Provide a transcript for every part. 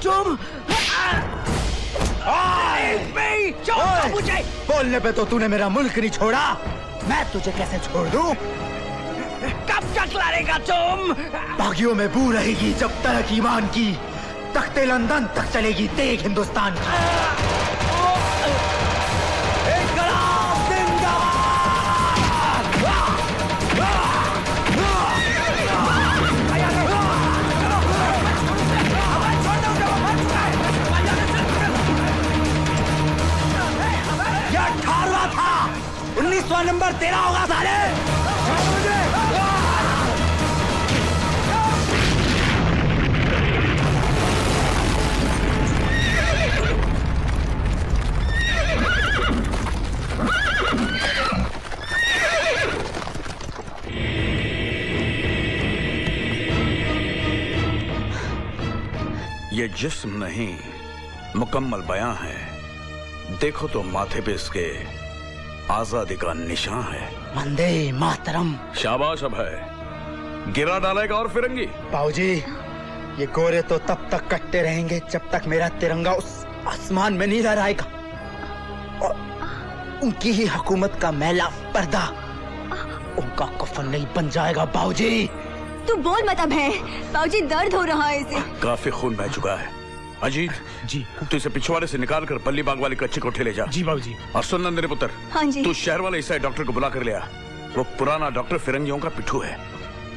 तुम मुझे बोलने पे तो तूने मेरा मुल्क नहीं छोड़ा, मैं तुझे कैसे छोड़ दूं? कब तक लड़ेगा तुम? बागियों में बू रहेगी जब तक ईमान की, तख्ते लंदन तक चलेगी तेग हिंदुस्तान की। नंबर तेरा होगा साले। ये जिस्म नहीं मुकम्मल बयां है। देखो तो माथे पे इसके आजादी का निशान है। वंदे मातरम। शाबाश अब है, गिरा डालेगा और फिरंगी। बाबूजी, ये गोरे तो तब तक कटते रहेंगे जब तक मेरा तिरंगा उस आसमान में नहीं लहराएगा, और उनकी ही हुकूमत का मैला पर्दा उनका कफन नहीं बन जाएगा। बाबूजी तू बोल मत अब है। बाबूजी दर्द हो रहा है इसे। काफी खून बह चुका है। अजीत जी, तू इसे पिछवाड़े से निकाल कर पल्ली बाग वाले कच्चे कोठे ले जा। जी बाबूजी। और सुन मेरे पुत्र, हाँ जी। तू शहर वाले ईसाई डॉक्टर को बुला कर ले आ। वो पुराना डॉक्टर फिरंगियों का पिट्ठू है।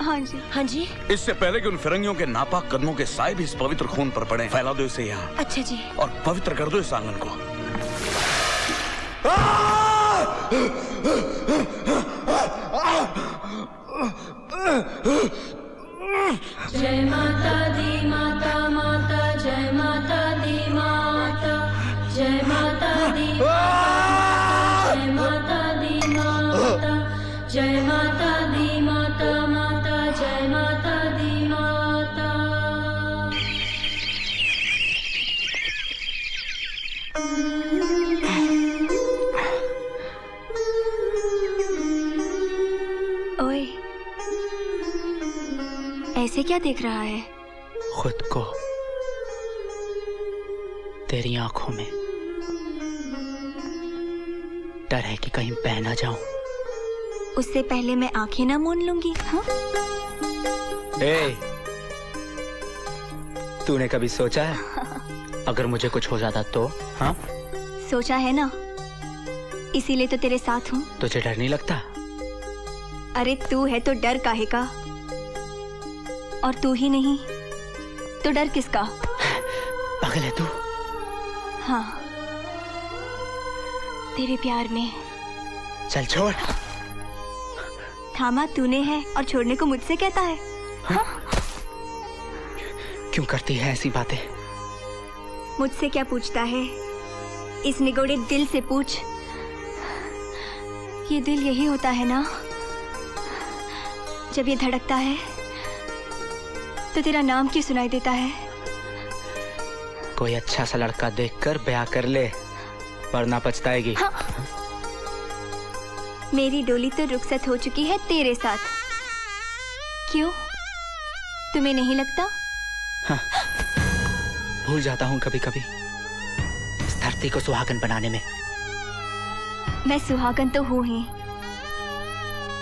हाँ जी। हाँ जी। इससे पहले कि उन फिरंगियों के नापाक कदमों के साए भी इस पवित्र खून पर पड़े, फैला दो इसे यहाँ। अच्छा जी। और पवित्र कर दो इस आंगन को। जय माता दी माता माता, जय माता दी माता, जय माता दी माता, जय माता दी माता, जय माता दी माता माता, जय माता दी माता। ओए, ऐसे क्या देख रहा है? खुद को तेरी आंखों में। डर है कि कहीं बह ना जाऊं। उससे पहले मैं आंखें ना मूंद लूंगी। हाँ? तूने कभी सोचा है अगर मुझे कुछ हो जाता तो? हाँ, सोचा है ना, इसीलिए तो तेरे साथ हूँ। तुझे डर नहीं लगता? अरे तू है तो डर काहे का? और तू ही नहीं तो डर किसका? पागल है तू? हाँ, तेरे प्यार में। चल छोड़। थामा तूने है और छोड़ने को मुझसे कहता है। हाँ? क्यों करती है ऐसी बातें? मुझसे क्या पूछता है? इस निगोड़े दिल से पूछ। ये दिल यही होता है ना, जब ये धड़कता है तो तेरा नाम क्यों सुनाई देता है? कोई अच्छा सा लड़का देखकर ब्याह कर ले, वरना पछताएगी। हाँ। मेरी डोली तो रुखसत हो चुकी है तेरे साथ। क्यों, तुम्हें नहीं लगता? हाँ। भूल जाता हूँ कभी कभी इस धरती को सुहागन बनाने में। मैं सुहागन तो हूँ ही।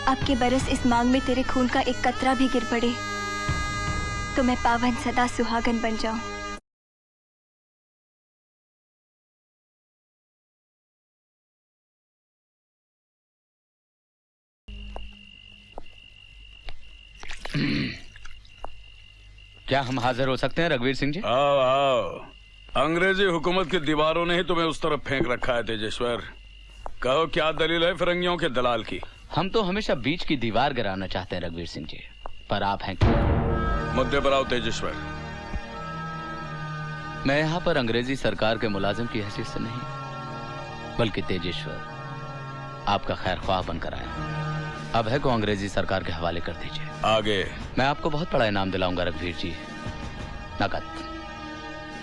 अब के बरस इस मांग में तेरे खून का एक कतरा भी गिर पड़े तो मैं पावन सदा सुहागन बन जाऊं। क्या हम हाजिर हो सकते हैं रघुवीर सिंह जी? आओ आओ। अंग्रेजी हुकूमत की दीवारों ने ही तुम्हें उस तरफ फेंक रखा है तेजेश्वर। कहो क्या दलील है फिरंगियों के दलाल की? हम तो हमेशा बीच की दीवार गिराना चाहते हैं रघुवीर सिंह जी, पर आप हैं। मुद्दे पर आओ तेजेश्वर। मैं यहाँ पर अंग्रेजी सरकार के मुलाजिम की हैसियत से नहीं, बल्कि तेजेश्वर आपका खैर ख्वाह बनकर आया। अब है को अंग्रेजी सरकार के हवाले कर दीजिए। आगे मैं आपको बहुत बड़ा इनाम दिलाऊंगा रघुवीर जी, नकद।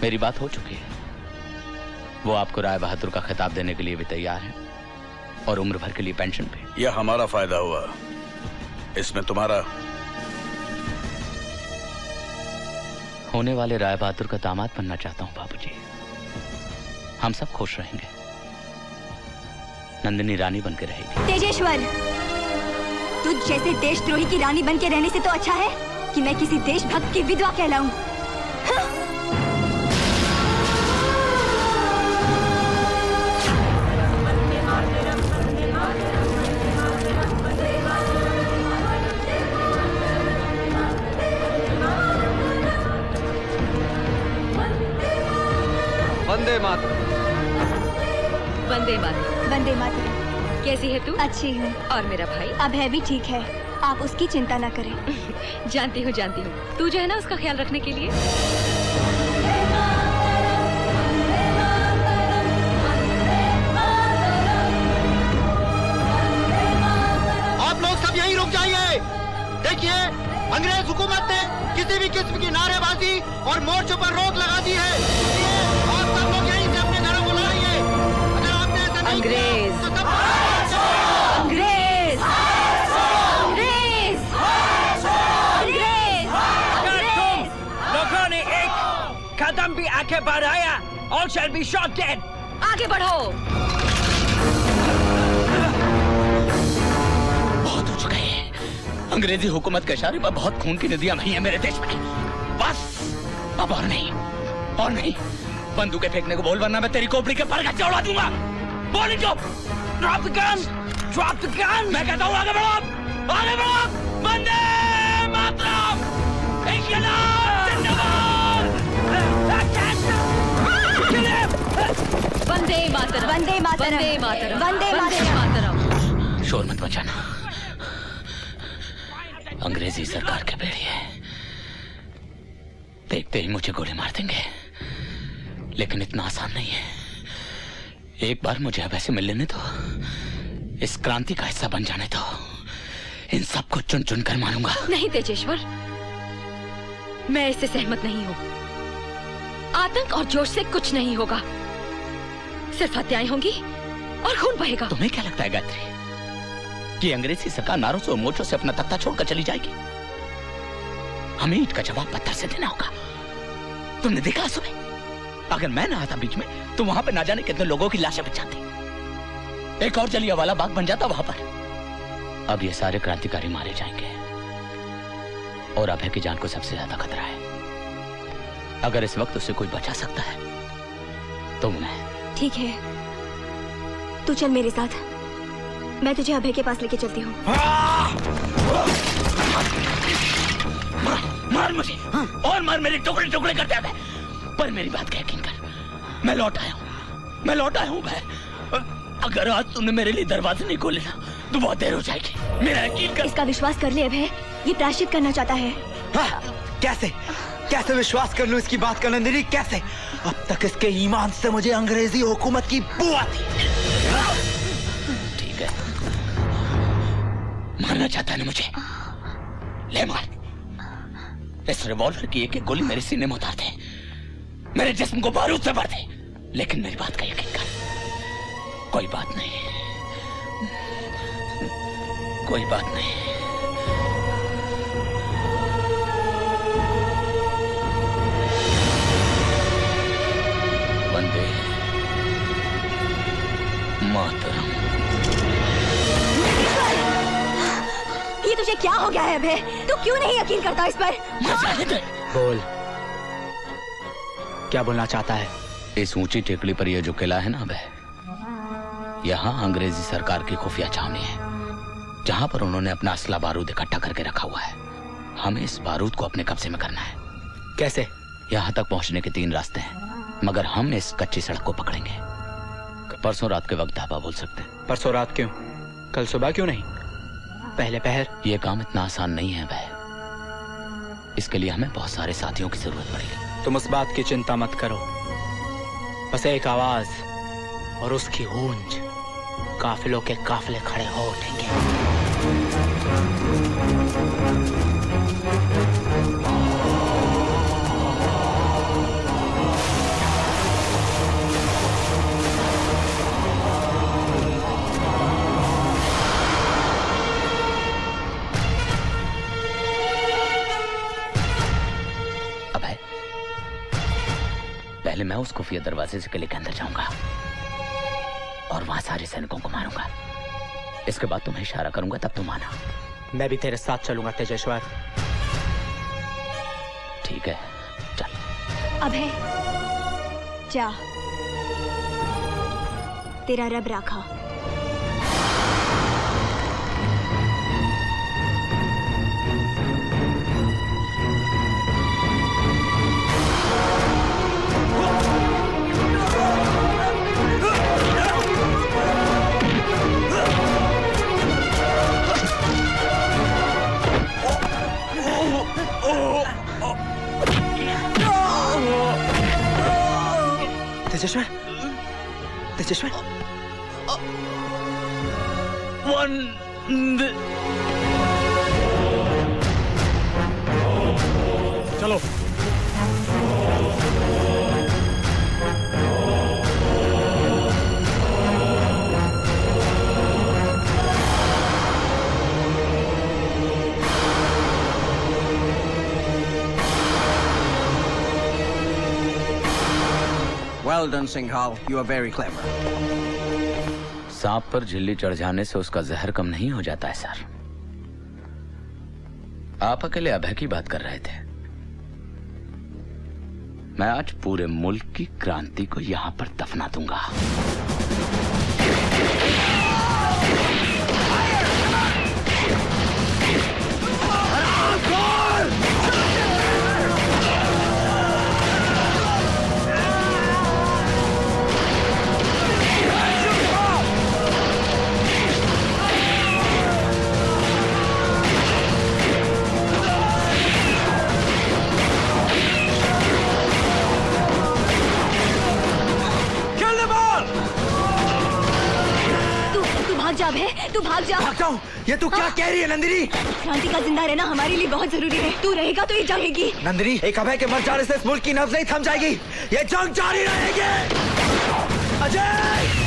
मेरी बात हो चुकी है। वो आपको राय बहादुर का खिताब देने के लिए भी तैयार है और उम्र भर के लिए पेंशन पे। यह हमारा फायदा हुआ, इसमें तुम्हारा होने वाले राय बहादुर का दामाद बनना चाहता हूं बाबूजी। हम सब खुश रहेंगे। नंदिनी रानी बनकर रहेगी। तेजेश्वर, तुझ जैसे देशद्रोही की रानी बन के रहने से तो अच्छा है कि मैं किसी देशभक्त की विधवा कहलाऊं। वंदे मातरम। वंदे मातरम। वंदे मातरम। कैसी है तू? अच्छी हूँ। और मेरा भाई? अभय भी ठीक है, आप उसकी चिंता न करें। जानती हूँ जानती हूँ, तू जो है ना उसका ख्याल रखने के लिए। आप लोग सब यहीं रुक जाइए। देखिए, अंग्रेज हुकूमत ने किसी भी किस्म की नारेबाजी और मोर्चों पर रोक लगा दी है। आप सब लोग यहीं से अपने घरों को लौटिए। अगर आपने ऐसा नहीं अंग्रेज। किया, तो सब अंग्रेज! अंग्रेज! अंग्रेज! अगर तुम लोगों ने एक कदम भी आगे बढ़ाया, all shall be shot dead. आगे बढ़ो। बहुत हो चुका है। अंग्रेजी हुकूमत के इशारे पर बहुत खून की नदियां बही हैं मेरे देश में। बस अब और नहीं, और नहीं। बंदूकें फेंकने को बोल, वरना मैं तेरी खोपड़ी के पर गच्चे उड़ा दूंगा। बोल इनको। Drop the gun! Drop the gun! मैं कहता हूँ आगे बढ़ो, आगे बढ़ो। वंदे मातरम। इंकलाब जिंदाबाद। वंदे मातरम। वंदे मातरम। वंदे मातरम। वंदे वंदे मातरम। शोर मत मचाना। अंग्रेजी सरकार के भेड़िए देखते ही मुझे गोली मार देंगे, लेकिन इतना आसान नहीं है। एक बार मुझे अब ऐसे मिल लेने दो, इस क्रांति का हिस्सा बन जाने दो। इन सबको चुन चुन कर मारूंगा। नहीं तेजेश्वर, मैं इससे सहमत नहीं हूँ। आतंक और जोश से कुछ नहीं होगा, सिर्फ हत्याएं होंगी और खून बहेगा। तुम्हें क्या लगता है गायत्री कि अंग्रेजी सरकार नारों से और मोर्चों से अपना तख्ता छोड़कर चली जाएगी? हमें ईंट का जवाब पत्थर से देना होगा। तुमने देखा सुबह, अगर मैं ना आता बीच में तो वहां पे ना जाने कितने लोगों की लाशें बिछ जाती। एक और जलियांवाला बाग बन जाता वहां पर। अब ये सारे क्रांतिकारी मारे जाएंगे और अभय की जान को सबसे ज्यादा खतरा है। अगर इस वक्त उसे कोई बचा सकता है तो मैं। ठीक है, तू चल मेरे साथ, मैं तुझे अभय के पास लेके चलती हूँ। मार मुझे और मार, मेरे टुकड़े टुकड़े करते हैं। पर मेरी बात का यकीन कर, मैं लौट आया हूँ, मैं लौट आया हूँ भाई। अगर आज तुमने मेरे लिए दरवाजे नहीं खोले ना तो बहुत देर हो जाएगी। मेरा यकीन कर। इसका विश्वास कर ले अभय, ये प्रायश्चित करना चाहता है। कैसे कैसे विश्वास कर लूं इसकी बात का नंदिनी, कैसे? अब तक इसके ईमान से मुझे अंग्रेजी हुकूमत की बू आती। ठीक है, मारना चाहता है ना मुझे, ले मार। इस रिवॉल्वर की एक एक गोली मेरे सीने में उतार दे, मेरे जिस्म को बारूद से भर दे, लेकिन मेरी बात का यकीन कर। कोई बात नहीं, कोई बात नहीं। वंदे मातरम। ये तुझे क्या हो गया है अभय? तू क्यों नहीं यकीन करता इस पर? बोल, क्या बोलना चाहता है? इस ऊंची टेकड़ी पर यह जो किला है ना अभय, यहाँ अंग्रेजी सरकार की खुफिया छावनी है, जहाँ पर उन्होंने अपना असला बारूद इकट्ठा करके रखा हुआ है। हमें इस बारूद को अपने कब्जे में करना है। कैसे? यहाँ तक पहुँचने के 3 रास्ते हैं, मगर हम इस कच्ची सड़क को पकड़ेंगे। परसों रात के वक्त ढाबा बोल सकते हैं। परसों रात क्यों? कल सुबह क्यों नहीं? पहले पहर? यह काम इतना आसान नहीं है अभय, इसके लिए हमें बहुत सारे साथियों की जरूरत पड़ेगी। तुम उस बात की चिंता मत करो, बस एक आवाज और उसकी गूंज, काफिलों के काफिले खड़े हो उठेंगे। पहले मैं उस खुफिया दरवाजे से किले के अंदर जाऊंगा और वहां सारे सैनिकों को मारूंगा। इसके बाद तुम्हें इशारा करूंगा, तब तुम आना। मैं भी तेरे साथ चलूंगा तेजेश्वर। ठीक है, चल। अभय, जा, तेरा रब राखा। तेजेश्वर, तेजेश्वर, चलो। Well done, Singhal. You are very clever. सांप पर झिल्ली चढ़ जाने से उसका जहर कम नहीं हो जाता है सर। आप अकेले अभय की बात कर रहे थे। मैं आज पूरे मुल्क की क्रांति को यहां पर दफना दूंगा। तू भाग जा। भाग जाऊं? ये तू क्या कह रही है नंदिनी? क्रांति का जिंदा रहना हमारे लिए बहुत जरूरी है। तू रहेगा तो ये जंगेगी। नंदिनी, एक अभय के मर जाने से इस मुल्क की नब्ज नहीं थम जाएगी। ये जंग जारी रहेगी। अजय!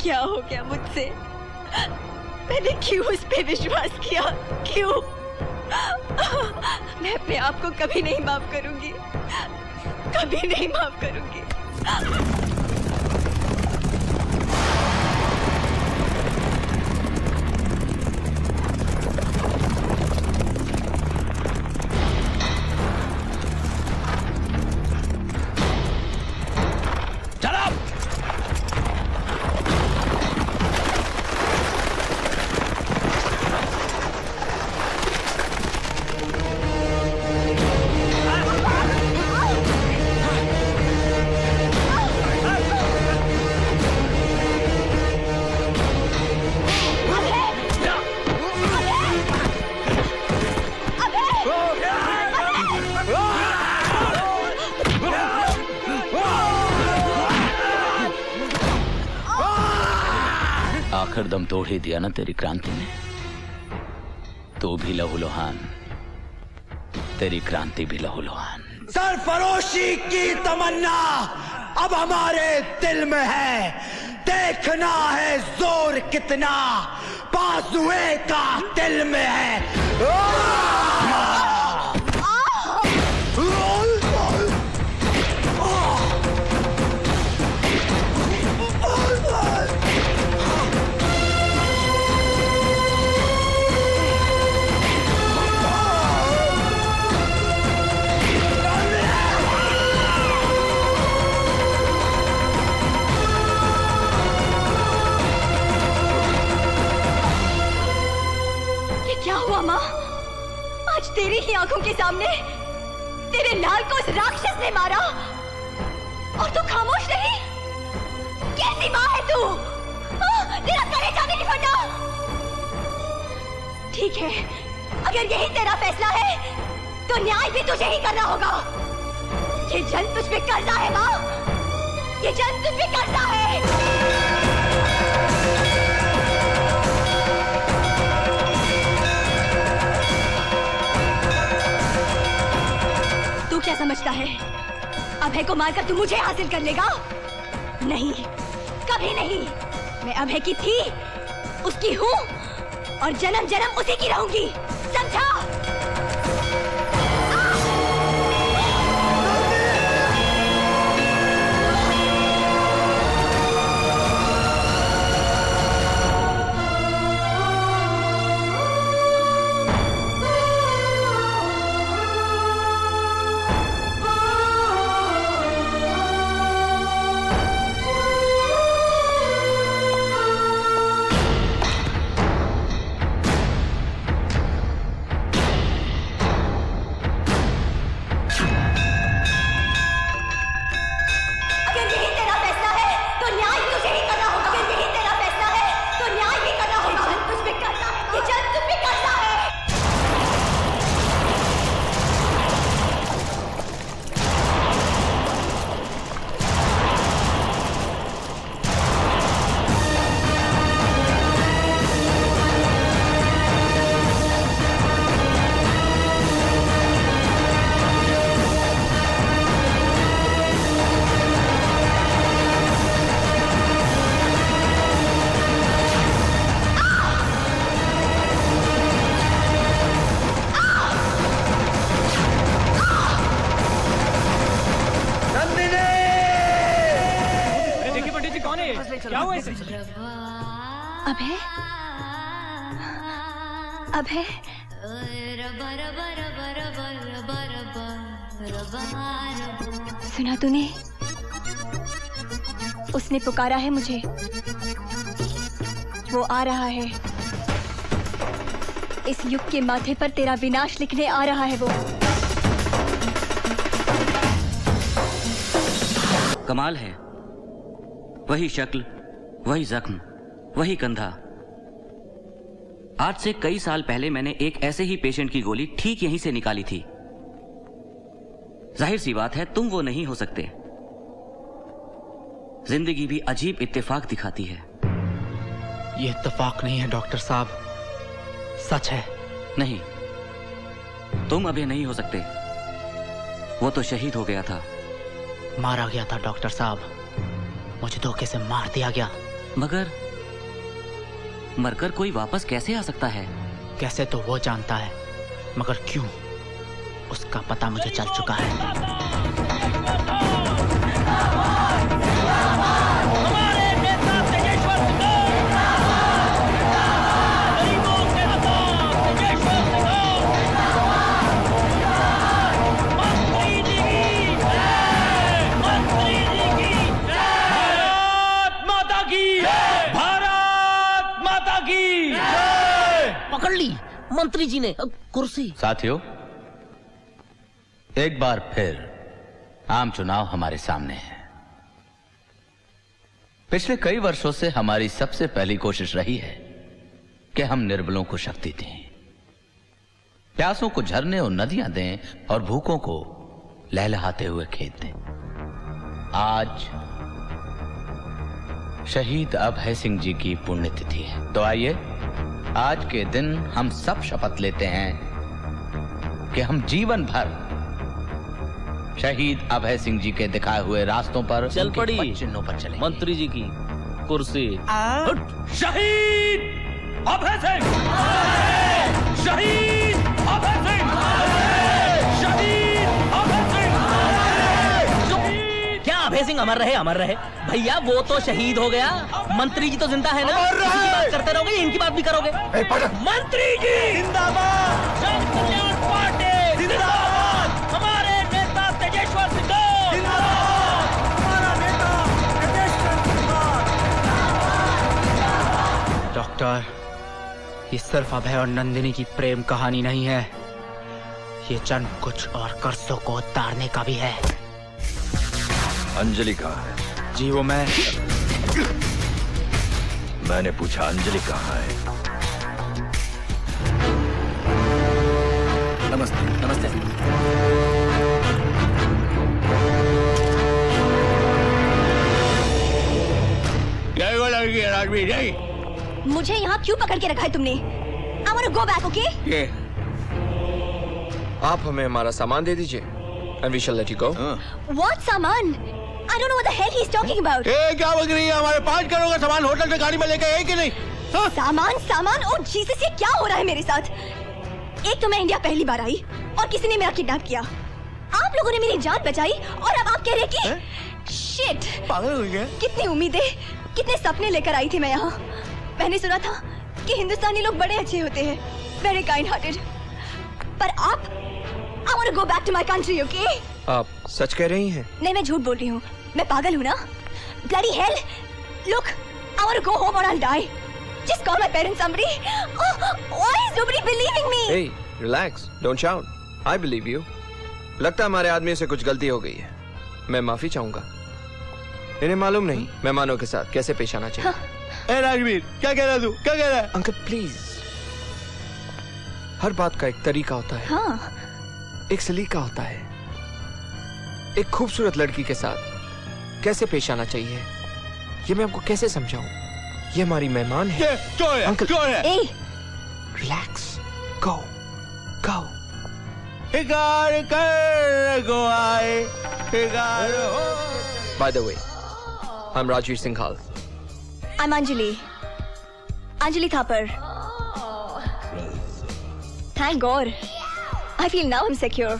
क्या हो गया मुझसे? मैंने क्यों उस पे विश्वास किया? क्यों? मैं अपने आप को कभी नहीं माफ करूंगी, कभी नहीं माफ करूंगी। आखिर दम तोड़ ही दिया ना तेरी क्रांति ने। तू भी लहूलुहान, तेरी क्रांति भी लहूलुहान। सरफरोशी की तमन्ना अब हमारे दिल में है। देखना है जोर कितना बाजुए का दिल में है। रामा, आज तेरी ही आंखों के सामने तेरे लाल को उस राक्षस ने मारा और तू खामोश नहीं? कैसी माँ है तू? तेरा कलेजा नहीं फटा? ठीक है, अगर यही तेरा फैसला है तो न्याय भी तुझे ही करना होगा। ये जंग तुझ पे कर्जा है माँ, ये जंग तुझ पे कर्जा है। तू क्या समझता है अभय को मारकर तू मुझे हासिल कर लेगा? नहीं, कभी नहीं। मैं अभय की थी, उसकी हूँ और जन्म जन्म उसी की रहूंगी, समझा? अभय, अभय, सुना तूने? उसने पुकारा है मुझे, वो आ रहा है। इस युग के माथे पर तेरा विनाश लिखने आ रहा है वो। कमाल है, वही शक्ल, वही जख्म, वही कंधा। आज से कई साल पहले मैंने एक ऐसे ही पेशेंट की गोली ठीक यहीं से निकाली थी। जाहिर सी बात है तुम वो नहीं हो सकते। जिंदगी भी अजीब इत्तेफाक दिखाती है। ये इत्तेफाक नहीं है डॉक्टर साहब, सच है। नहीं, तुम अभी नहीं हो सकते। वो तो शहीद हो गया था। मारा गया था डॉक्टर साहब, मुझे धोखे से मार दिया गया। मगर मरकर कोई वापस कैसे आ सकता है? कैसे तो वो जानता है, मगर क्यों, उसका पता मुझे चल चुका है। पकड़ ली मंत्री जी ने कुर्सी। साथियों, एक बार फिर आम चुनाव हमारे सामने है। पिछले कई वर्षों से हमारी सबसे पहली कोशिश रही है कि हम निर्बलों को शक्ति दें, प्यासों को झरने और नदियां दें और भूखों को लहलहाते हुए खेत दें। आज शहीद अभय सिंह जी की पुण्यतिथि है, तो आइए आज के दिन हम सब शपथ लेते हैं कि हम जीवन भर शहीद अभय सिंह जी के दिखाए हुए रास्तों पर, चल पड़ी चिन्हों पर चलेंगे। मंत्री जी की कुर्सी। शहीद अभय सिंह, शहीद अभय सिंह, शहीद अभय सिंह। क्या अभय सिंह अमर रहे? अमर रहे भैया, वो तो शहीद हो गया। मंत्री जी तो जिंदा है ना, इनकी बात करते रहोगे, इनकी बात भी करोगे। मंत्री जी जिंदाबाद, जन कल्याण पार्टी जिंदाबाद, हमारे नेता तेजेश्वर सिंह जिंदाबाद, हमारा नेता तेजेश्वर सिंह। डॉक्टर, ये सिर्फ अभय और नंदिनी की प्रेम कहानी नहीं है, ये जन्म कुछ और कर्जों को उतारने का भी है। अंजलि कहाँ है? जी वो मैंने पूछा अंजलि कहाँ है? नमस्ते। नमस्ते। मुझे यहाँ क्यों पकड़ के रखा है तुमने? I want to go back, okay? आप हमें हमारा सामान दे दीजिए and we shall let you go. What सामान? I don't know what the hell he's talking about. क्या बक रही है? हमारे 5 करोड़ का सामान होटल से गाड़ी में लेके आए कि नहीं? सामान ओ जीसस, ये क्या हो रहा है मेरे साथ? एक तो मैं इंडिया पहली बार आई और किसी ने मेरा किडनैप किया। आप लोगों ने मेरी जान बचाई और अब आप कह रहे कि शिट, पागल हो गए? कितनी उम्मीदें, कितने सपने लेकर आई थी मैं यहाँ। मैंने सुना था कि हिंदुस्तानी लोग बड़े अच्छे होते हैं, very kind-hearted। पर आप, I want to go back to my country, okay? आप सच कह रही हैं? नहीं, मैं झूठ बोल रही हूँ। मैं पागल हूँ ना? Bloody hell! Look, I want to go home or I'll die. Just call my parents, somebody. Oh, why is nobody believing me? Hey, relax, don't shout. I believe you. लगता है हमारे आदमी से कुछ गलती हो गई है। मैं माफी चाहूंगा। इन्हें मालूम नहीं मेहमानों के साथ कैसे पेश आना चाहिए। ए राजवीर, क्या कह रहा तू? क्या कह रहा है? अंकल प्लीज, हर बात का एक तरीका होता है। हाँ। एक सलीका होता है। एक खूबसूरत लड़की के साथ कैसे पेश आना चाहिए, ये मैं आपको कैसे समझाऊं? ये हमारी मेहमान है। क्यों है? अंकल क्यों है? रिलैक्स, गो गो। शिकार कर गो आए, शिकार हो। By the way, I'm Rajveer Singhal. I'm Anjali. Anjali Thapar. Thank God. I feel now I'm secure.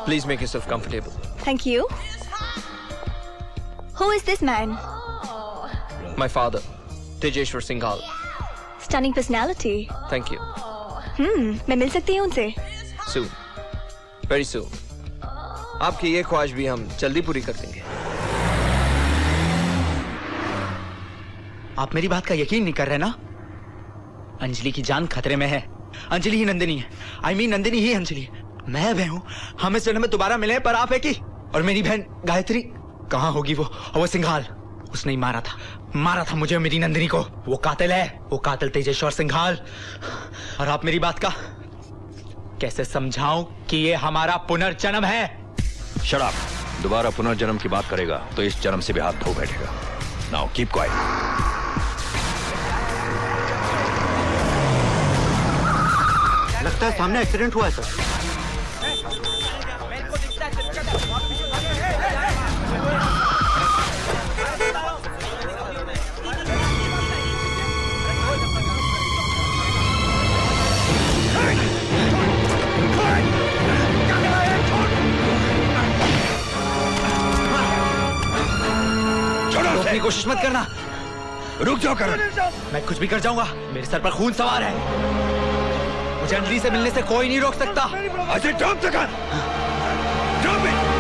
Please make yourself comfortable. Thank you. Who is this man? My father, Tejeshwar Singhal. Stunning personality. Thank you. मैं मिल सकती हूँ उनसे? Soon. Very soon. आपकी ये ख्वाहिश भी हम जल्दी पूरी कर देंगे। आप मेरी बात का यकीन नहीं कर रहे ना? अंजलि की जान खतरे में है। अंजलि ही नंदिनी है। I mean नंदिनी ही अंजलि है। मैं अभय हूँ। हम इस जन्म में दोबारा मिले पर आप है कि? और मेरी बहन गायत्री कहाँ होगी वो? और वो सिंघाल, उसने ही मारा था मुझे और मेरी नंदिनी को। वो कातिल है, वो कातिल तेजेश्वर सिंघाल। और आप मेरी बात का कैसे समझाऊं कि ये हमारा पुनर्जन्म है? शराब दोबारा पुनर्जन्म की बात करेगा तो इस जन्म से भी हाथ धो बैठेगा। Now keep quiet. लगता है सामने एक्सीडेंट हुआ है सर। रोकने की कोशिश मत करना। रुक जाओ करण। मैं कुछ भी कर जाऊंगा। मेरे सर पर खून सवार है। मुझे अंजलि से मिलने से कोई नहीं रोक सकता। Ajay drop the gun. Drop it.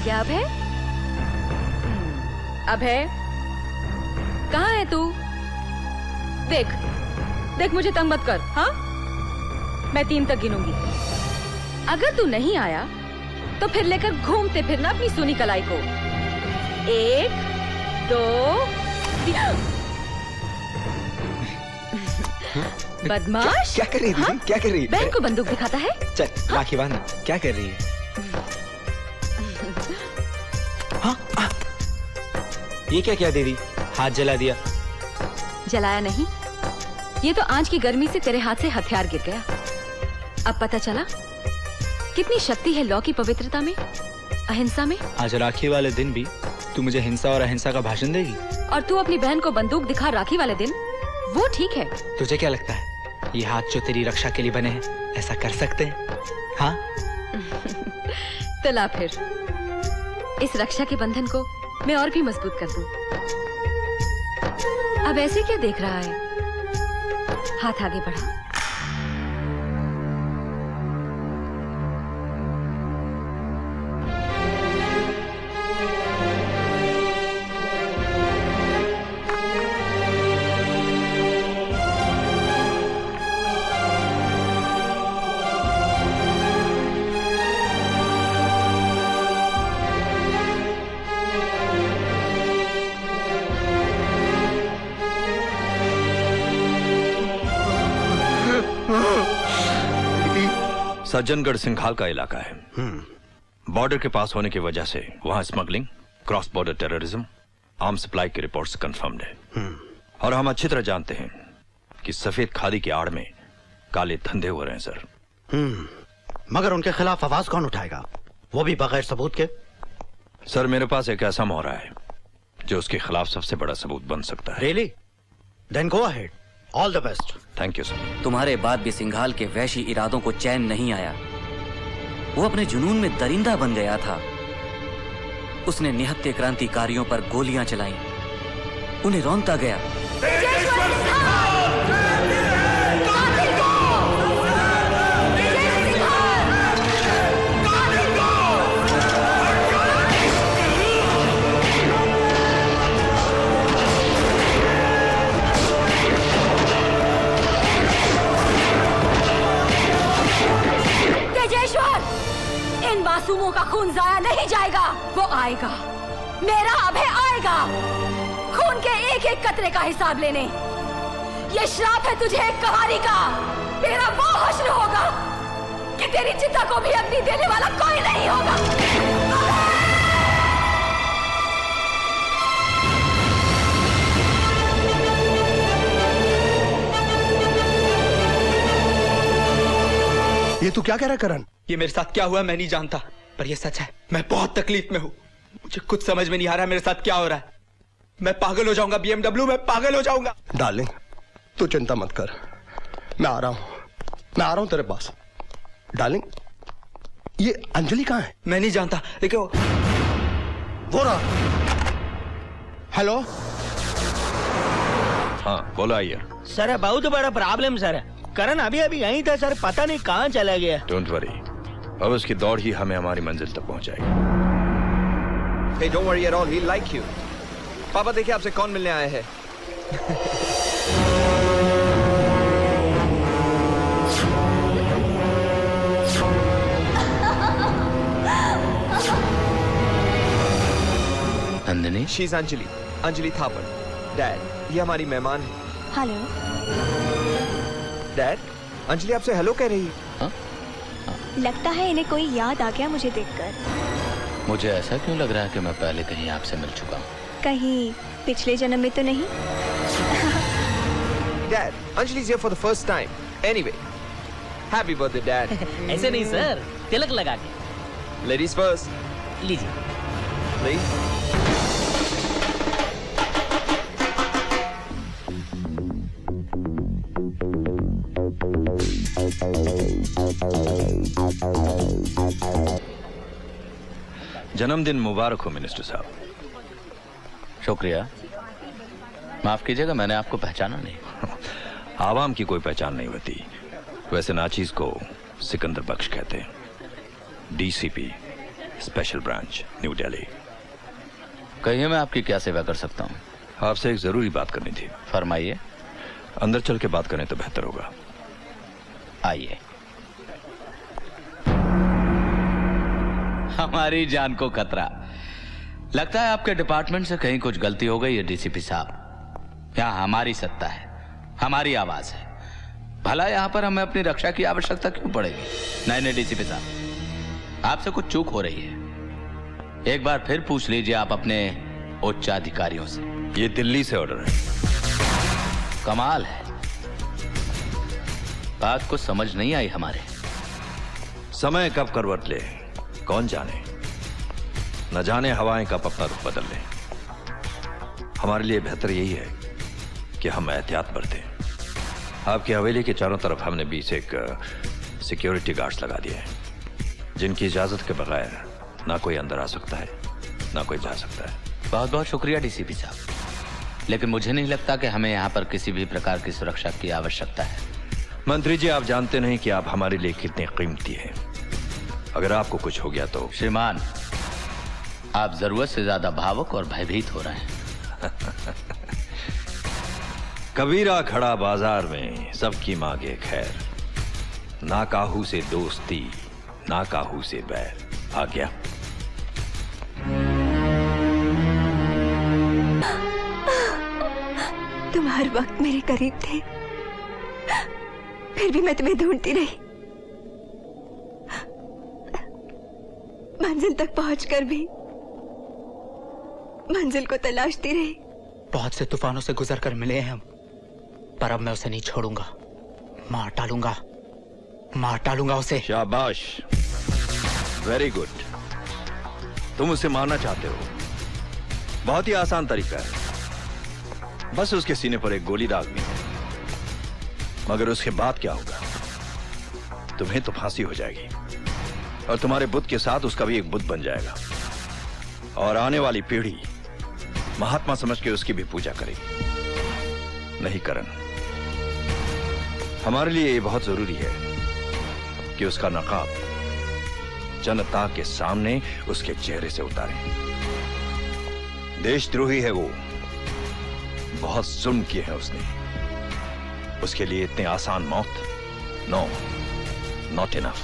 गया अभय? अभय कहाँ है तू? देख देख मुझे तंग मत कर। हाँ, मैं 3 तक गिनूंगी। अगर तू नहीं आया तो फिर लेकर घूमते फिरना अपनी सुनी कलाई को। 1 2 बदमाश। क्या कर रही है? हाँ? क्या कर रही है? बहन को बंदूक दिखाता है। चल राखी बांध। क्या कर रही है? हाँ? ये क्या किया दीदी? हाथ जला दिया। जलाया नहीं, ये तो आज की गर्मी से तेरे हाथ से हथियार गिर गया। अब पता चला कितनी शक्ति है लॉ की पवित्रता में, अहिंसा में। आज राखी वाले दिन भी तू मुझे हिंसा और अहिंसा का भाषण देगी? और तू अपनी बहन को बंदूक दिखा राखी वाले दिन, वो ठीक है। तुझे क्या लगता है ये हाथ जो तेरी रक्षा के लिए बने हैं ऐसा कर सकते हैं? हाँ? तो ला फिर, इस रक्षा के बंधन को मैं और भी मजबूत कर दूं। अब ऐसे क्या देख रहा है? हाथ आगे बढ़ा। सज्जनगढ़ सिंघाल का इलाका है। बॉर्डर के पास होने की वजह से वहां smuggling, cross border terrorism, arm supply की रिपोर्ट्स कंफर्म्ड है। और हम अच्छी तरह जानते हैं कि सफेद खादी की आड़ में काले धंधे हो रहे हैं सर। मगर उनके खिलाफ आवाज कौन उठाएगा, वो भी बगैर सबूत के? सर मेरे पास एक ऐसा मोहरा है जो उसके खिलाफ सबसे बड़ा सबूत बन सकता है। Really? Then go ahead. All the best. Thank you sir. तुम्हारे बाद भी सिंघाल के वैशी इरादों को चैन नहीं आया। वो अपने जुनून में दरिंदा बन गया था। उसने निहत्थे क्रांतिकारियों पर गोलियां चलाई, उन्हें रौंदता गया। मासूमों का खून जाया नहीं जाएगा, वो आएगा, मेरा अभय आएगा, खून के एक एक कतरे का हिसाब लेने। ये श्राप है तुझे एक कहानी का। मेरा वो हश्र होगा कि तेरी चिता को भी अग्नि देने वाला कोई नहीं होगा। ये तू क्या कह रहा है करण? ये मेरे साथ क्या हुआ मैं नहीं जानता, पर ये सच है। मैं बहुत तकलीफ में हूँ। मुझे कुछ समझ में नहीं आ रहा मेरे साथ क्या हो रहा है। मैं पागल हो जाऊंगा BMW, मैं पागल हो जाऊंगा। डार्लिंग तू चिंता मत कर, मैं आ रहा हूँ तेरे पास। डार्लिंग ये अंजलि कहाँ है? मैं नहीं जानता, देखो वो रहा। हेलो हाँ बोलो आइए। सर बहुत बड़ा प्रॉब्लम सर। करण अभी अभी यहीं था सर, पता नहीं कहाँ चला गया। डोंट वरी, अब उसकी दौड़ ही हमें हमारी मंजिल तक पहुंचाएगी। Hey, don't worry at all, he'll like you. पापा देखिए आपसे कौन मिलने आया है। नंदिनी? She's अंजलि थापर। डैड ये हमारी मेहमान है। हेलो डैड, अंजलि आपसे हेलो कह रही है। लगता है इन्हें कोई याद आ गया मुझे देखकर। मुझे ऐसा क्यों लग रहा है कि मैं पहले कहीं आपसे मिल चुका हूँ? कहीं पिछले जन्म में तो नहीं? Dad, Anjali is here for the first time. Anyway, happy birthday, Dad. ऐसे नहीं सर, तिलक लगा के। Ladies first. लीजिए। Please. जन्मदिन मुबारक हो मिनिस्टर साहब। शुक्रिया। माफ कीजिएगा, मैंने आपको पहचाना नहीं। आवाम की कोई पहचान नहीं होती। वैसे नाचीज को सिकंदर बख्श कहते हैं, DCP special branch new Delhi. कहिए मैं आपकी क्या सेवा कर सकता हूँ? आपसे एक जरूरी बात करनी थी। फरमाइए। अंदर चल के बात करें तो बेहतर होगा। आइए। हमारी जान को खतरा। लगता है आपके डिपार्टमेंट से कहीं कुछ गलती हो गई है डीसीपी साहब। यहाँ हमारी सत्ता है, हमारी आवाज है। भला यहाँ पर हमें अपनी रक्षा की आवश्यकता क्यों पड़ेगी? नहीं डीसीपी साहब, आपसे कुछ चूक हो रही है। एक बार फिर पूछ लीजिए आप अपने उच्च अधिकारियों से। ये दिल्ली से ऑर्डर है। कमाल है, बात कुछ समझ नहीं आई हमारे। समय कब करवट ले कौन जाने, न जाने हवाएं कब अपना रुख बदल ले। हमारे लिए बेहतर यही है कि हम एहतियात बरतें। आपकी हवेली के चारों तरफ हमने 20 एक सिक्योरिटी गार्ड्स लगा दिए हैं, जिनकी इजाजत के बगैर ना कोई अंदर आ सकता है ना कोई जा सकता है। बहुत बहुत शुक्रिया डीसीपी साहब, लेकिन मुझे नहीं लगता कि हमें यहाँ पर किसी भी प्रकार की सुरक्षा की आवश्यकता है। मंत्री जी, आप जानते नहीं कि आप हमारे लिए कितने कीमती हैं। अगर आपको कुछ हो गया तो। श्रीमान, आप जरूरत से ज्यादा भावुक और भयभीत हो रहे हैं। कबीरा खड़ा बाजार में सबकी मांगे खैर, ना काहू से दोस्ती ना काहू से बैर। आ गया। तुम हर वक्त मेरे करीब थे, फिर भी मैं तुम्हें ढूंढती रही। मंजिल तक पहुंचकर भी मंजिल को तलाशती रही। बहुत से तूफानों से गुजर कर मिले हैं हम, पर अब मैं उसे नहीं छोड़ूंगा। मार डालूंगा उसे। शाबाश, वेरी गुड। तुम उसे मारना चाहते हो, बहुत ही आसान तरीका है। बस उसके सीने पर एक गोली दागनी है। मगर उसके बाद क्या होगा? तुम्हें तो फांसी हो जाएगी और तुम्हारे बुद्ध के साथ उसका भी एक बुद्ध बन जाएगा, और आने वाली पीढ़ी महात्मा समझ के उसकी भी पूजा करेगी। नहीं करण, हमारे लिए ये बहुत जरूरी है कि उसका नकाब जनता के सामने उसके चेहरे से उतारें। देशद्रोही है वो, बहुत जुल्म किए हैं उसने। उसके लिए इतने आसान मौत, नो, नॉट इनफ।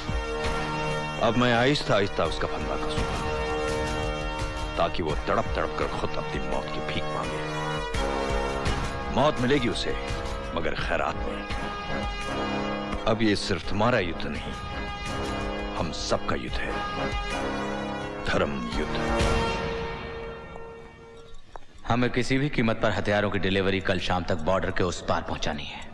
अब मैं आहिस्ता आहिस्ता उसका फंदा कसूंगा, ताकि वो तड़प तड़प कर खुद अपनी मौत की भीख मांगे। मौत मिलेगी उसे, मगर खैरात में। अब ये सिर्फ तुम्हारा युद्ध नहीं, हम सबका युद्ध है, धर्म युद्ध। हमें किसी भी कीमत पर हथियारों की डिलीवरी कल शाम तक बॉर्डर के उस पार पहुंचानी है।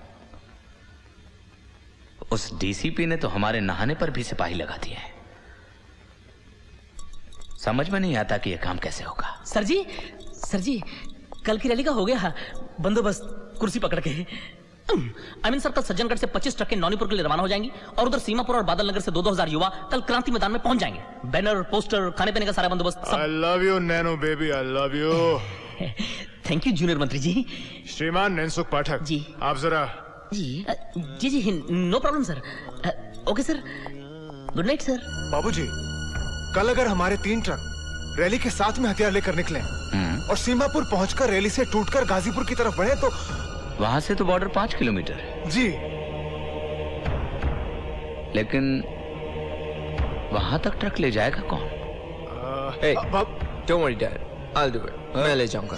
उस डीसीपी ने तो हमारे नहाने पर भी सिपाही लगा दिए हैं। समझ में नहीं आता कि यह काम कैसे होगा। सर जी, कल की रैली का हो गया बंदोबस्त, कुर्सी पकड़ के। सर, कल सज्जनगढ़ से 25 ट्रक के नौनीपुर के लिए रवाना हो जाएंगी, और उधर सीमापुर और बादल नगर से 2-2 हजार युवा कल क्रांति मैदान में पहुंच जाएंगे। बैनर, पोस्टर, खाने पीने का सारा बंदोबस्त सब। I love you, Naino baby, I love you। Thank you junior मंत्री जी। श्रीमान नैनसुख पाठक जी, आप जरा। जी, no problem sir. Okay sir, good night sir. बाबूजी, कल अगर हमारे 3 ट्रक रैली के साथ में हथियार लेकर निकले और सीमापुर पहुंचकर रैली से टूटकर गाजीपुर की तरफ बढ़े तो। वहां से तो बॉर्डर 5 किलोमीटर है जी, लेकिन वहां तक ट्रक ले जाएगा कौन? Don't worry dad, I'll do it। मैं ले जाऊंगा।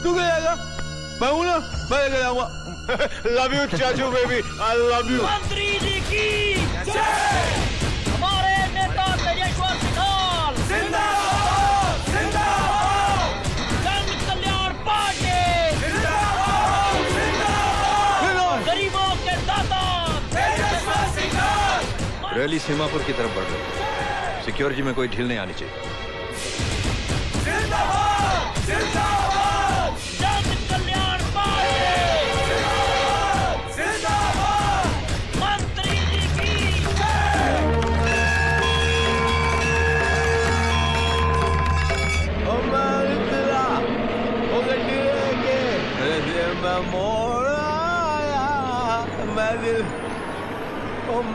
तू ले जाएगा? मैं हूं ना, मैं लेकर जाऊंगा। लव यू चाचू बेबी, आई लव यू। मंत्री जी की जय। हमारे नेता तेजेश्वर सिंघाल जिंदाबाद, जिंदाबाद। जन कल्याण पार्टी जिंदाबाद, जिंदाबाद। गरीबों के दाता तेजेश्वर सिंघाल। रैली सीमापुर की तरफ बढ़ रही है, सिक्योरिटी में कोई ढील नहीं आनी चाहिए। जिंदाबाद, जिंदाबाद। जन कल्याण पार्टी जिंदाबाद, जिंदाबाद। मंत्री जी की जय।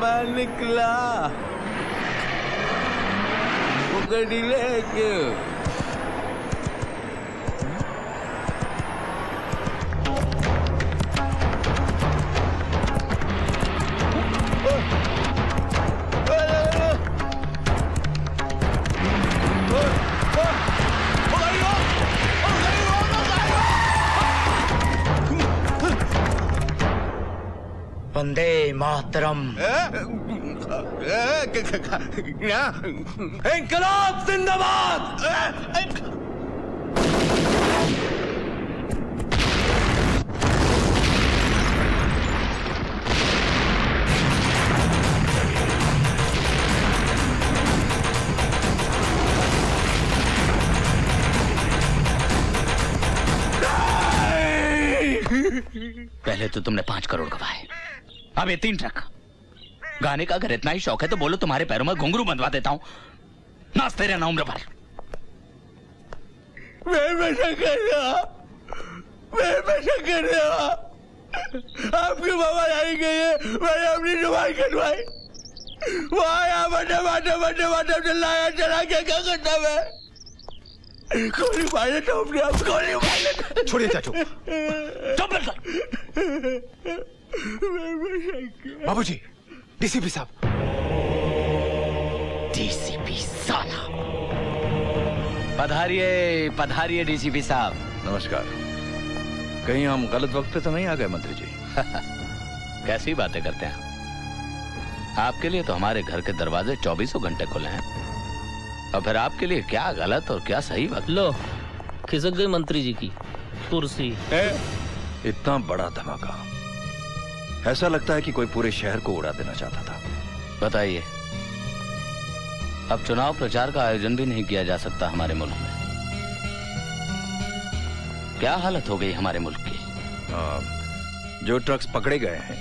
मैं निकला वो गड्डी लेके। वंदे मातरम। इंकलाब जिंदाबाद। पहले तो तुमने 5 करोड़ गवाए, अब ये 3 ट्रक। गाने का अगर इतना ही शौक है तो बोलो, तुम्हारे पैरों में घुंघरू बंधवा देता हूं, नाचते रहना उम्र भर। मैं कर रहा, आपकी मामा आई गई है, मैंने अपनी जुबान कटवाई, वो आया बटे बटे बटे बटे चिल्लाया, चला क्या करता मैं? गोली मार लेता हूँ अपने आप, गोली मार लेता। छोड़िए चाचू। चुप कर। बाबूजी, डीसीपी साहब। डीसीपी साला। पधारिए पधारिए डीसीपी साहब। नमस्कार। कहीं हम गलत वक्त पे तो नहीं आ गए मंत्री जी? कैसी बातें करते हैं आपके लिए तो हमारे घर के दरवाजे 24 घंटे खुले हैं, और फिर आपके लिए क्या गलत और क्या सही वक्त। लो, खिसक गई मंत्री जी की कुर्सी। इतना बड़ा धमाका, ऐसा लगता है कि कोई पूरे शहर को उड़ा देना चाहता था। बताइए, अब चुनाव प्रचार का आयोजन भी नहीं किया जा सकता हमारे मुल्क में। क्या हालत हो गई हमारे मुल्क की। जो ट्रक्स पकड़े गए हैं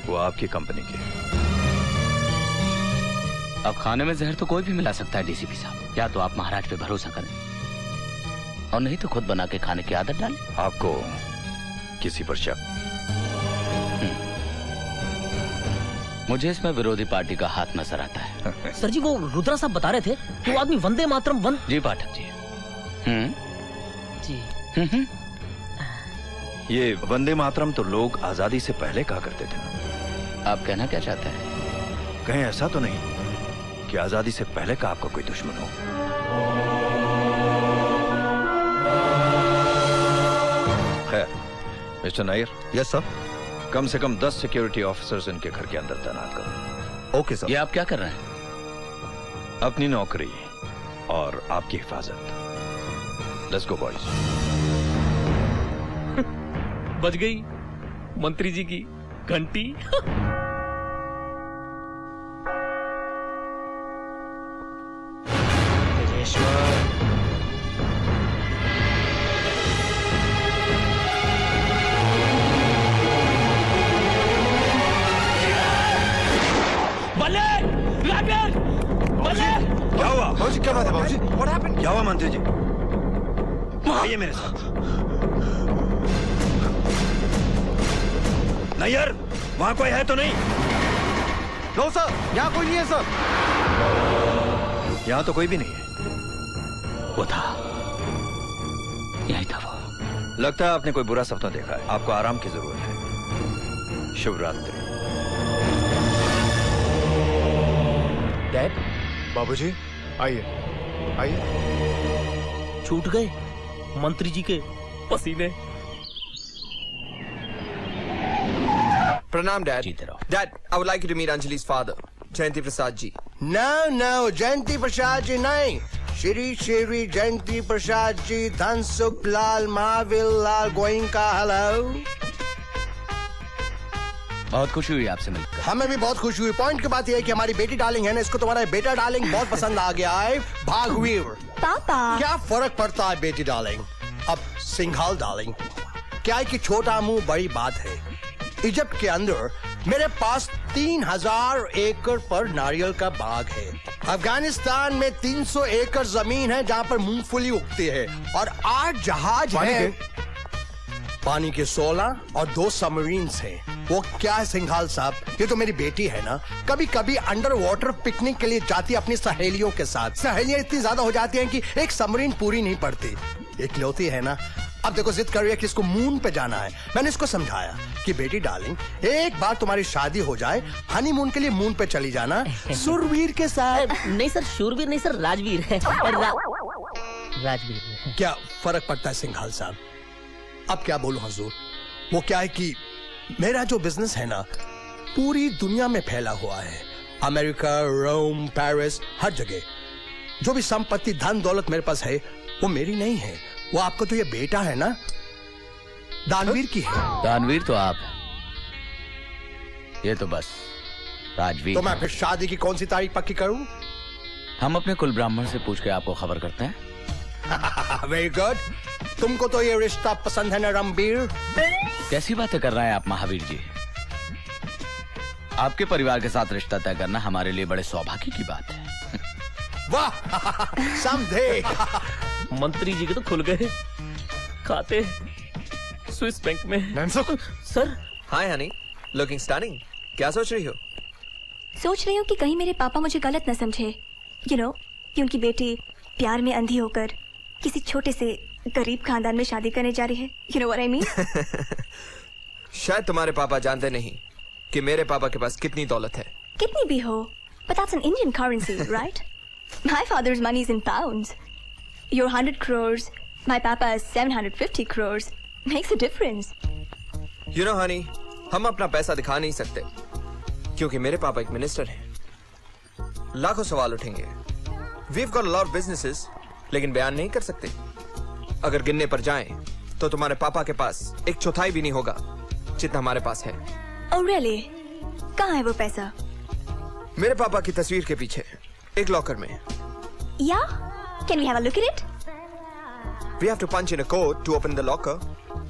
वो आपकी कंपनी के। अब खाने में जहर तो कोई भी मिला सकता है डीसीपी साहब। या तो आप महाराज पे भरोसा करें, और नहीं तो खुद बना के खाने की आदत डालें। आपको किसी पर शक? मुझे इसमें विरोधी पार्टी का हाथ नजर आता है। सर जी, वो रुद्रा साहब बता रहे थे कि वो आदमी वंदे मातरम जी पाठक जी। जी। ये वंदे मातरम तो लोग आजादी से पहले कहा करते थे ना। आप कहना क्या चाहते हैं? कहीं ऐसा तो नहीं कि आजादी से पहले का आपका कोई दुश्मन हो? खैर, मिस्टर नायर। Yes sir. कम से कम 10 सिक्योरिटी ऑफिसर्स इनके घर के अंदर तैनात करो। Okay sir. ये आप क्या कर रहे हैं? अपनी नौकरी और आपकी हिफाजत। Let's go boys. बज गई मंत्री जी की घंटी। क्या हुआ? बाबूजी क्या बात है बाबूजी? What happened? क्या हुआ मंत्री जी? आइए मेरे साथ। नायर, वहां कोई है तो नहीं? नो सर, यहाँ कोई नहीं है सर। यहाँ तो कोई भी नहीं है। वो था, यही था वो। लगता है आपने कोई बुरा सपना देखा है। आपको आराम की जरूरत है। शुभ रात्रि। डैड। बाबूजी, आइए आइए। छूट गए मंत्री जी के पसीने। प्रणाम dad. Dad, I would like you to meet Anjali's father, Jayanti Prasad ji. No, Jayanti Prasad ji नहीं, श्री श्री जयंती प्रसाद जी, धनसुख लाल महावीर लाल गोइंका। हेलो। बहुत खुशी हुई आपसे मिलकर। हमें भी बहुत खुशी हुई। पॉइंट की बात यह है कि हमारी बेटी डार्लिंग है ना, इसको तुम्हारा बेटा डार्लिंग बहुत पसंद आ गया है। भागवीर पापा, क्या फर्क पड़ता है बेटी डार्लिंग? अब सिंघाल डार्लिंग, क्या है कि छोटा मुंह बड़ी बात है। इजिप्ट के अंदर मेरे पास 3000 एकड़ पर नारियल का बाग है। अफगानिस्तान में 300 एकड़ जमीन है जहाँ पर मूंगफली उगती है, और 8 जहाज हैं। पानी के 16 और 2 सबमरीन्स हैं। वो क्या है सिंघाल साहब, ये तो मेरी बेटी है ना, कभी कभी अंडर वाटर पिकनिक के लिए जाती है अपनी सहेलियों के साथ। सहेलियां इतनी ज्यादा हो जाती हैं कि एक सबमरीन पूरी नहीं पड़ती। इकलौती है ना। अब देखो जिद कर रही है कि इसको मून पे जाना है। मैंने इसको समझाया कि बेटी डार्लिंग, एक बार तुम्हारी शादी हो जाए, हनीमून के लिए मून पे चली जाना सुरवीर के साथ। नहीं सर, शूरवीर नहीं सर, राजवीर है। राजवीर। क्या फर्क पड़ता है सिंघाल साहब? अब क्या बोलूं हजूर, वो क्या है कि मेरा जो बिजनेस है ना पूरी दुनिया में फैला हुआ है। अमेरिका, रोम, पेरिस, हर जगह। जो भी संपत्ति, धन दौलत मेरे पास है वो मेरी नहीं है, वो आपको तो ये बेटा है ना, दानवीर की है। दानवीर तो आप हैं, ये तो बस राजवीर। तो मैं फिर शादी की कौन सी तारीख पक्की करूं? हम अपने कुल ब्राह्मण से पूछ के आपको खबर करते हैं। Very good. तुमको तो ये रिश्ता पसंद है ना रणबीर? कैसी बातें कर रहे हैं आप महावीर जी? आपके परिवार के साथ रिश्ता तय करना हमारे लिए बड़े सौभाग्य की बात है। वाह, समझे। मंत्री जी के तो खुल गए खाते स्विस बैंक में। सर। हाय हनी, लुकिंग स्टनिंग। क्या सोच रही हो? सोच रही हूँ कि कहीं मेरे पापा मुझे गलत न समझे, यू नो, कि उनकी बेटी प्यार में अंधी होकर किसी छोटे से गरीब खानदान में शादी करने जा रही है। You know what I mean? शायद तुम्हारे पापा जानते नहीं कि मेरे पापा के पास कितनी दौलत है। कितनी भी हो, but that's an Indian currency, right? My father's money is in pounds. Your 100 crores, my papa is 750 crores. Makes a difference. You know, honey, हम अपना पैसा दिखा नहीं सकते क्योंकि मेरे पापा एक मिनिस्टर हैं। लाखों सवाल उठेंगे। We've got a lot of businesses, लेकिन बयान नहीं कर सकते। अगर गिनने पर जाएं, तो तुम्हारे पापा के पास 1/4 भी नहीं होगा जितना हमारे पास है। Oh really? कहाँ है वो पैसा? मेरे पापा की तस्वीर के पीछे एक लॉकर में। Yeah? Can we have a look at it? We have to punch in a code to open the locker.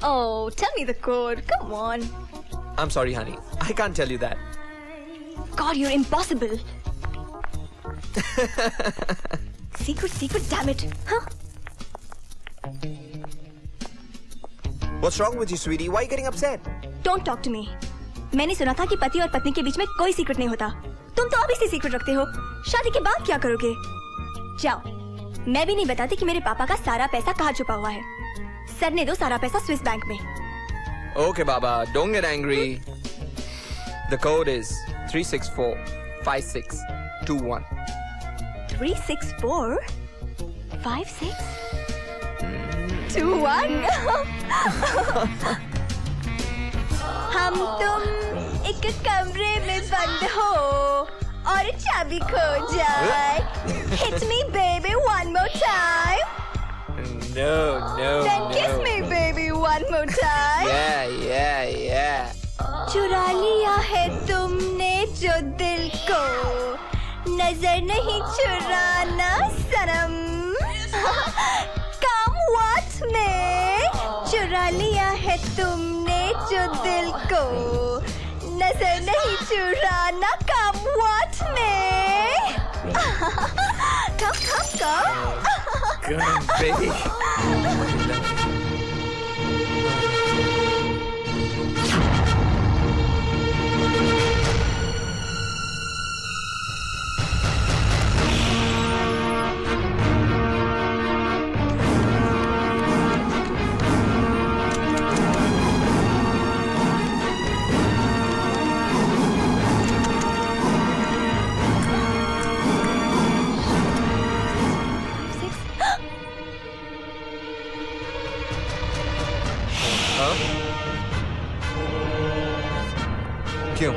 Oh, tell me the code. Come on. I'm sorry, honey. I can't tell you that. God, you're impossible. Secret, damn it. Huh? What's wrong with you, sweetie? Why are you getting upset? Don't talk to me. मैंने सुना था कि पति और पत्नी के बीच में कोई सीक्रेट नहीं होता। तुम तो अभी से सीक्रेट रखते हो। शादी के बाद क्या करोगे? जाओ, मैं भी नहीं बताती कि मेरे पापा का सारा पैसा कहाँ छुपा हुआ है। सर ने दो सारा पैसा स्विस बैंक में। Okay, Baba, don't get angry. The code is 3645621. 3645621? हम तुम एक कमरे में बंद हो और चाबी खो जाए। Hit me baby one more time. No. Then kiss me baby one more time. Yeah. चुरा लिया है तुमने जो दिल को, नजर नहीं चुराना सनम। Come what में चुरा लिया है तुमने जो दिल को, नजर नहीं चुराना। Come what में come. Come on, baby. क्यों?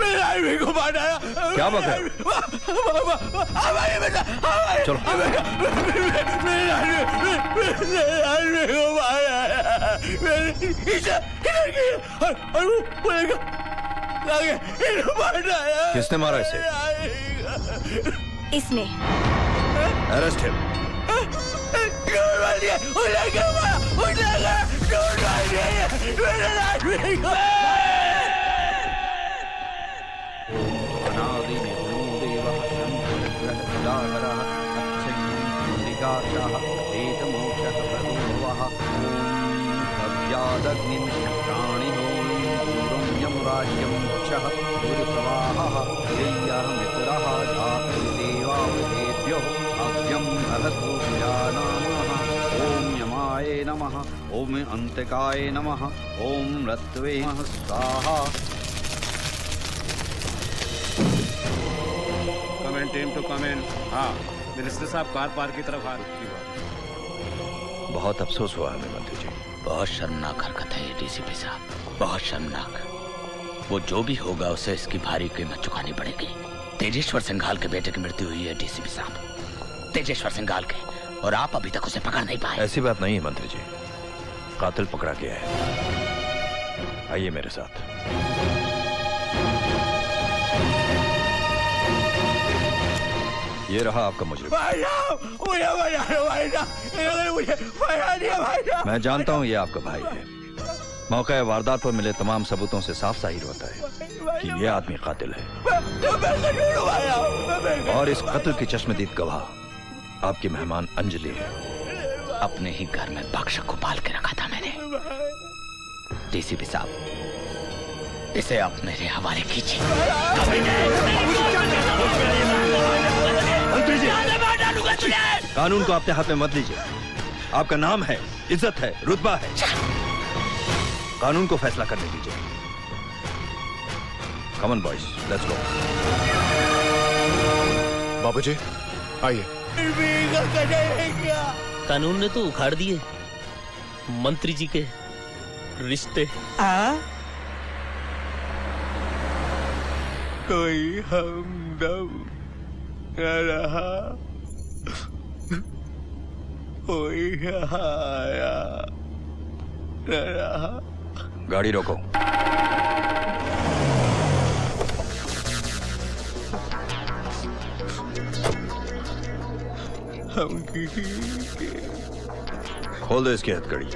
मेरे आदमी को मारा। क्या बक रहे हो? हमारे बेटा, चलो। मेरे आदमी को मारा। और वो बोलेगा किसने मारा इसे? इसने। Arrest him. ओम यमाय नमः, ओम अंतकाय नमः, ओम रत्वे नमः स्वाहा। Comment team to comment. हाँ, मिनिस्टर साहब कार पार्क की तरफ आ रही। बहुत अफसोस हुआ हमें मंत्री जी। बहुत शर्मनाक हरकत है ये डीसीपी साहब, बहुत शर्मनाक। वो जो भी होगा उसे इसकी भारी कीमत चुकानी पड़ेगी। तेजेश्वर सिंघाल के बेटे की मृत्यु हुई है डीसीपी साहब, तेजेश्वर सिंघाल के, और आप अभी तक उसे पकड़ नहीं पाए। ऐसी बात नहीं है मंत्री जी, कातिल पकड़ा गया है। आइए मेरे साथ। ये रहा आपका मुजरिम। मैं जानता हूँ ये आपका भाई है। मौके वारदात पर मिले तमाम सबूतों से साफ जाहिर होता है कि ये आदमी कातिल है, और इस कत्ल की चश्मदीद गवाह आपकी मेहमान अंजलि है। अपने ही घर में बख्श को पाल के रखा था मैंने। डीसीपी साहब, इसे आप मेरे हवाले कीजिए। मंत्री जी, कानून को अपने हाथ में मत लीजिए। आपका नाम है, इज्जत है, रुतबा है। कानून को फैसला करने दीजिए। Come on boys, let's go. बाबूजी, आइए। कानून ने तो उखाड़ दिए मंत्री जी के रिश्ते। कोई हमदम न रहा, कोई आया न रहा। गाड़ी रोको। हम खोल दो इसकी हथकड़ी।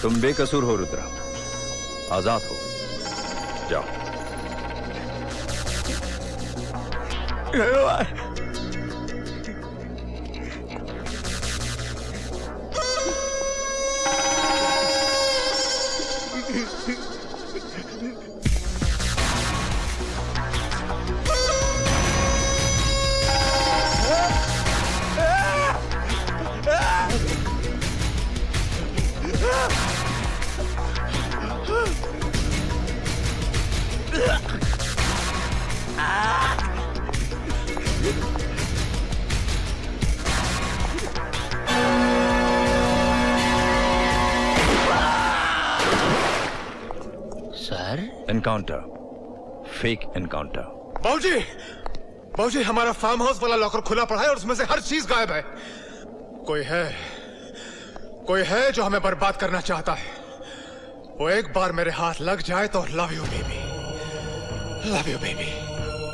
तुम बेकसूर हो रुद्रा, आजाद हो, जाओ। Encounter, fake encounter. बाबूजी, बाबूजी, हमारा फार्म हाउस वाला लॉकर खुला पड़ा है और उसमें से हर चीज गायब है। कोई है जो हमें बर्बाद करना चाहता है। वो एक बार मेरे हाथ लग जाए तो love you baby, love you baby.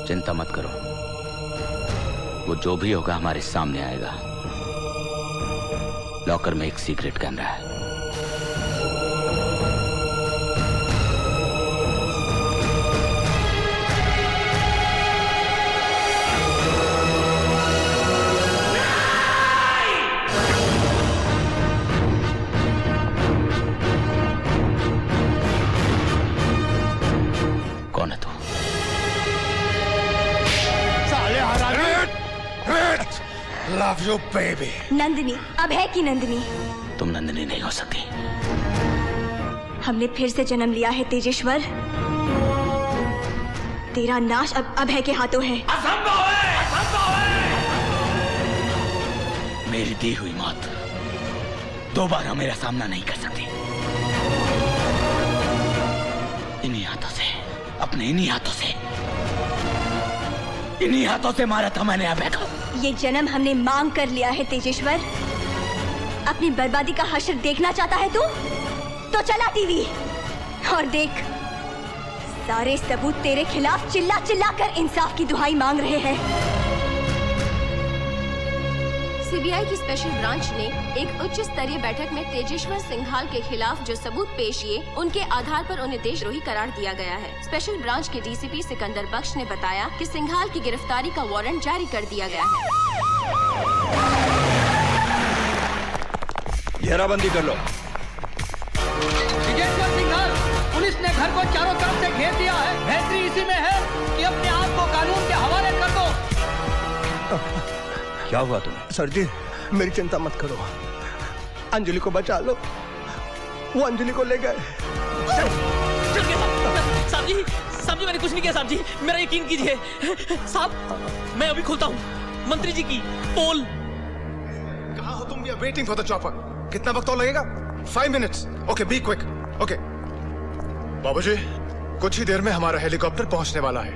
चिंता मत करो, वो जो भी होगा हमारे सामने आएगा। लॉकर में एक सीक्रेट कैमरा है। कौन है तू? साले हरामी! Love you baby. Nandini, Abhay की नंदिनी। तुम नंदिनी नहीं हो सकती। हमने फिर से जन्म लिया है तेजेश्वर। तेरा नाश अब अभय के हाथों है। असंभव है, असंभव है। मेरी दी हुई मौत दोबारा मेरा सामना नहीं कर सकती। इन अपने इन्हीं हाथों से मारा था मैंने अभय को। ये जन्म हमने मांग कर लिया है तेजेश्वर। अपनी बर्बादी का हश्र देखना चाहता है तू? तो चला टीवी और देख, सारे सबूत तेरे खिलाफ चिल्ला चिल्ला कर इंसाफ की दुहाई मांग रहे हैं। सीबीआई की स्पेशल ब्रांच ने एक उच्च स्तरीय बैठक में तेजेश्वर सिंघाल के खिलाफ जो सबूत पेश किए, उनके आधार पर उन्हें देशद्रोही करार दिया गया है। स्पेशल ब्रांच के डीसीपी सिकंदर बख्श ने बताया कि सिंघाल की गिरफ्तारी का वारंट जारी कर दिया गया है। घेराबंदी कर लो। तेजेश्वर सिंघाल, पुलिस ने घर को चारों तरफ से घेर दिया है। बेहतरी इसी में है कि अपने आप को कानून के हवाले कर दो। क्या हुआ तुम्हें? सर जी, मेरी चिंता मत करो, अंजलि को बचा लो। वो अंजलि को ले गए। साहब जी मैंने कुछ नहीं किया साहब जी, मेरा यकीन कीजिए। साहब मैं अभी खुलता हूँ। मंत्री जी की पोल। कहाँ हो तुम? We are waiting for the chopper. कितना वक्त और लगेगा? 5 minutes. Okay, be quick. Okay बाबूजी, कुछ ही देर में हमारा हेलीकॉप्टर पहुंचने वाला है।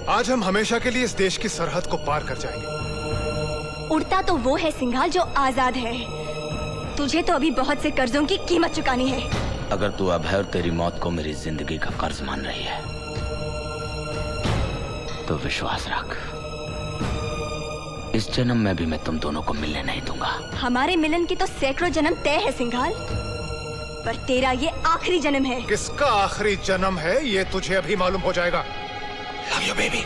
आज हम हमेशा के लिए इस देश की सरहद को पार कर जाएंगे। उड़ता तो वो है सिंघाल जो आजाद है। तुझे तो अभी बहुत से कर्जों की कीमत चुकानी है। अगर तू अभय और तेरी मौत को मेरी जिंदगी का कर्ज मान रही है तो विश्वास रख, इस जन्म में भी मैं तुम दोनों को मिलने नहीं दूंगा। हमारे मिलन की तो सैकड़ों जन्म तय है सिंघाल, पर तेरा ये आखिरी जन्म है। किसका आखिरी जन्म है ये तुझे अभी मालूम हो जाएगा। Love you baby.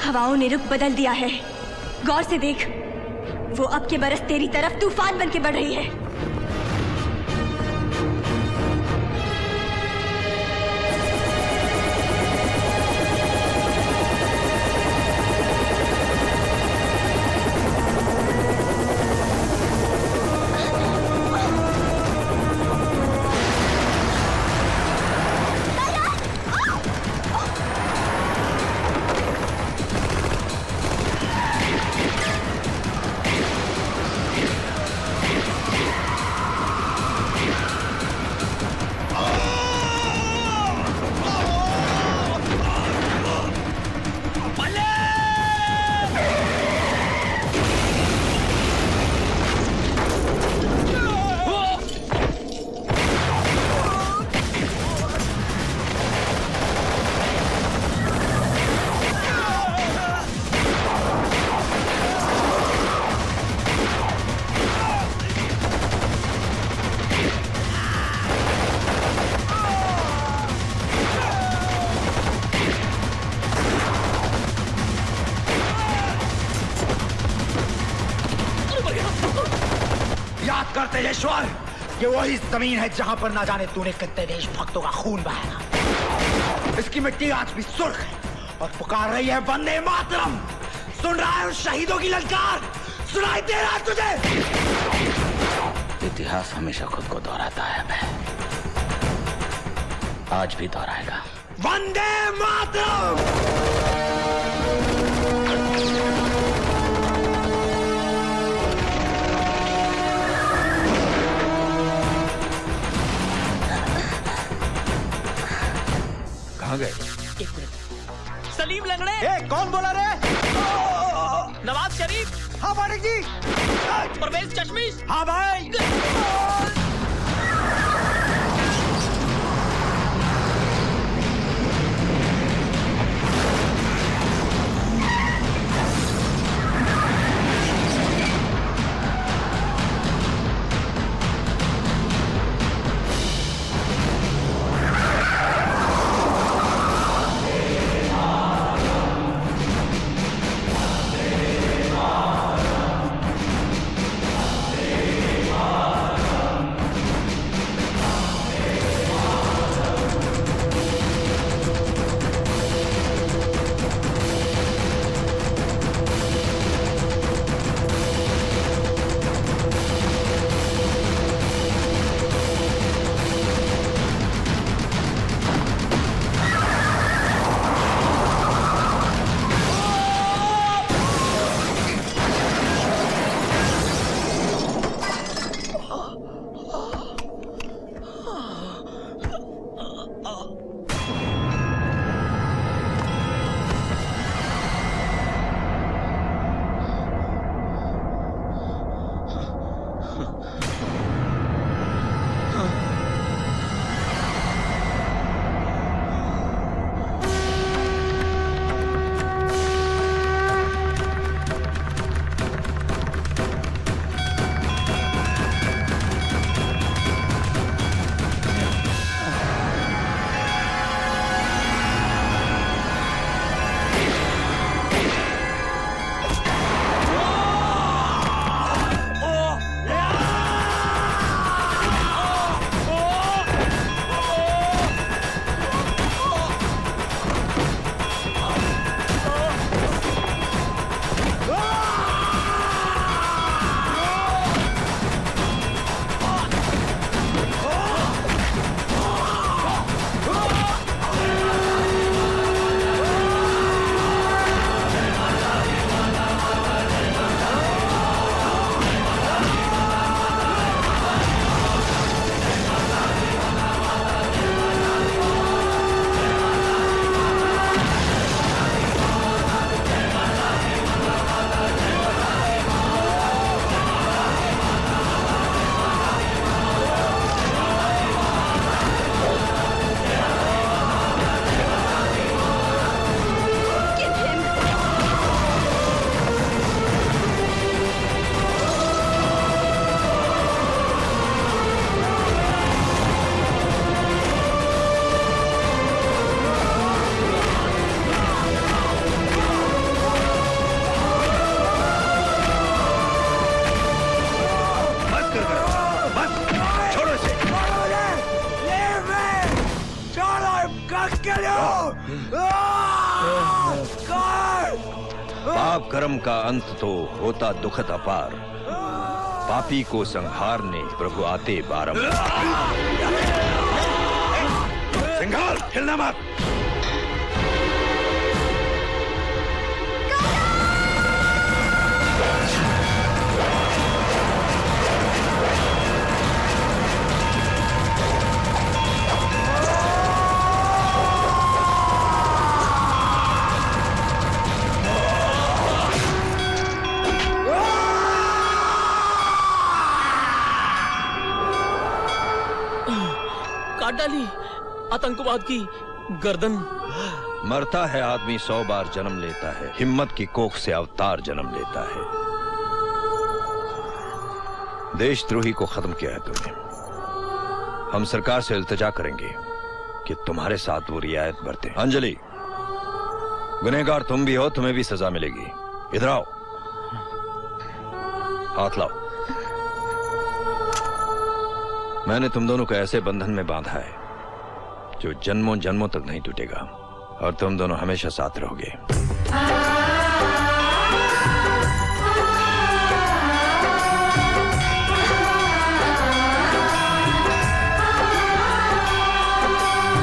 हवाओं ने रुख बदल दिया है। गौर से देख, वो अब के बरस तेरी तरफ तूफान बन के बढ़ रही है। तेजेश्वर, ये वही जमीन है जहां पर ना जाने तूने कितने देशभक्तों का खून बहाया। इसकी मिट्टी आज भी सुर्ख है और पुकार रही है वंदे मातरम। सुन रहा है उस शहीदों की ललकार? सुनाई दे रहा है तुझे? इतिहास हमेशा खुद को दोहराता है, मैं आज भी दोहराएगा। वंदे मातरम। कहाँ गए? सलीम लंगड़े। कौन बोला रे? नवाज शरीफ। हाँ मालिक जी। परवेज चश्मीश। हाँ भाई। kill you! पाप कर्म का अंत तो होता दुखद अपार, पापी को संहारने प्रभु आते बारंबार। सिंघाल, हिलना मत। काट डाली आतंकवाद की गर्दन। मरता है आदमी 100 बार जन्म लेता है, हिम्मत की कोख से अवतार जन्म लेता है। देशद्रोही को खत्म किया है तुमने। हम सरकार से इल्तिजा करेंगे कि तुम्हारे साथ वो रियायत बरते। अंजलि, गुनहगार तुम भी हो, तुम्हें भी सजा मिलेगी। इधर आओ, हाथ लाओ। मैंने तुम दोनों को ऐसे बंधन में बांधा है जो जन्मों जन्मों तक नहीं टूटेगा, और तुम दोनों हमेशा साथ रहोगे।